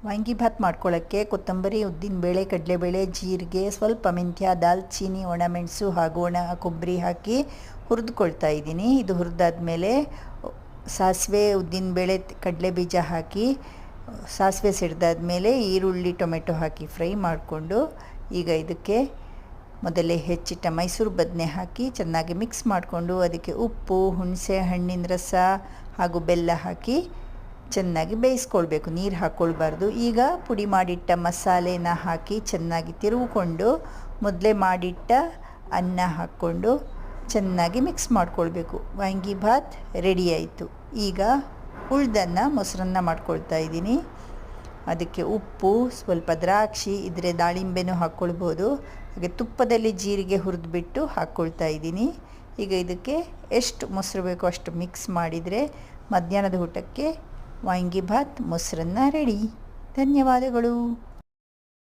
ವಾಂಗಿಭಾತ್ ಮಾಡ್ಕೊಳ್ಳೋಕ್ಕೆ ಕೊತ್ತಂಬರಿ, ಉದ್ದಿನಬೇಳೆ, ಕಡಲೆಬೇಳೆ, ಜೀರಿಗೆ, ಸ್ವಲ್ಪ ಮೆಂತ್ಯ, ದಾಲ್ಚಿನ್ನಿ, ಒಣಮೆಣಸು ಹಾಗೂ ಒಣ ಕೊಬ್ಬರಿ ಹಾಕಿ ಹುರಿದುಕೊಳ್ತಾ ಇದ್ದೀನಿ. ಇದು ಹುರಿದಾದ್ಮೇಲೆ ಸಾಸಿವೆ, ಉದ್ದಿನಬೇಳೆ, ಕಡಲೆ ಬೀಜ ಹಾಕಿ ಸಾಸಿವೆ ಸಿಡ್ದಾದ್ಮೇಲೆ ಈರುಳ್ಳಿ, ಟೊಮೆಟೊ ಹಾಕಿ ಫ್ರೈ ಮಾಡಿಕೊಂಡು ಈಗ ಇದಕ್ಕೆ ಮೊದಲೇ ಹೆಚ್ಚಿಟ್ಟ ಮೈಸೂರು ಬದನೆ ಹಾಕಿ ಚೆನ್ನಾಗಿ ಮಿಕ್ಸ್ ಮಾಡಿಕೊಂಡು ಅದಕ್ಕೆ ಉಪ್ಪು, ಹುಣಸೆ ಹಣ್ಣಿನ ರಸ ಹಾಗೂ ಬೆಲ್ಲ ಹಾಕಿ ಚೆನ್ನಾಗಿ ಬೇಯಿಸ್ಕೊಳ್ಬೇಕು, ನೀರು ಹಾಕ್ಕೊಳ್ಬಾರ್ದು. ಈಗ ಪುಡಿ ಮಾಡಿಟ್ಟ ಮಸಾಲೆನ ಹಾಕಿ ಚೆನ್ನಾಗಿ ತಿರುಗಿಕೊಂಡು ಮೊದಲೇ ಮಾಡಿಟ್ಟ ಅನ್ನ ಹಾಕ್ಕೊಂಡು ಚೆನ್ನಾಗಿ ಮಿಕ್ಸ್ ಮಾಡ್ಕೊಳ್ಬೇಕು. ವಾಂಗಿಭಾತ್ ರೆಡಿ ಆಯಿತು. ಈಗ ಉಳ್ದನ್ನ ಮೊಸರನ್ನ ಮಾಡ್ಕೊಳ್ತಾ ಇದ್ದೀನಿ. ಅದಕ್ಕೆ ಉಪ್ಪು, ಸ್ವಲ್ಪ ದ್ರಾಕ್ಷಿ ಇದ್ದರೆ ದಾಳಿಂಬೆನೂ ಹಾಕ್ಕೊಳ್ಬೋದು. ಹಾಗೆ ತುಪ್ಪದಲ್ಲಿ ಜೀರಿಗೆ ಹುರಿದ್ಬಿಟ್ಟು ಹಾಕ್ಕೊಳ್ತಾ ಇದ್ದೀನಿ. ಈಗ ಇದಕ್ಕೆ ಎಷ್ಟು ಮೊಸರು ಬೇಕೋ ಅಷ್ಟು ಮಿಕ್ಸ್ ಮಾಡಿದರೆ ಮಧ್ಯಾಹ್ನದ ಊಟಕ್ಕೆ ವಾಂಗಿಭಾತ್ ಮೊಸರನ್ನ ರೆಡಿ. ಧನ್ಯವಾದಗಳು.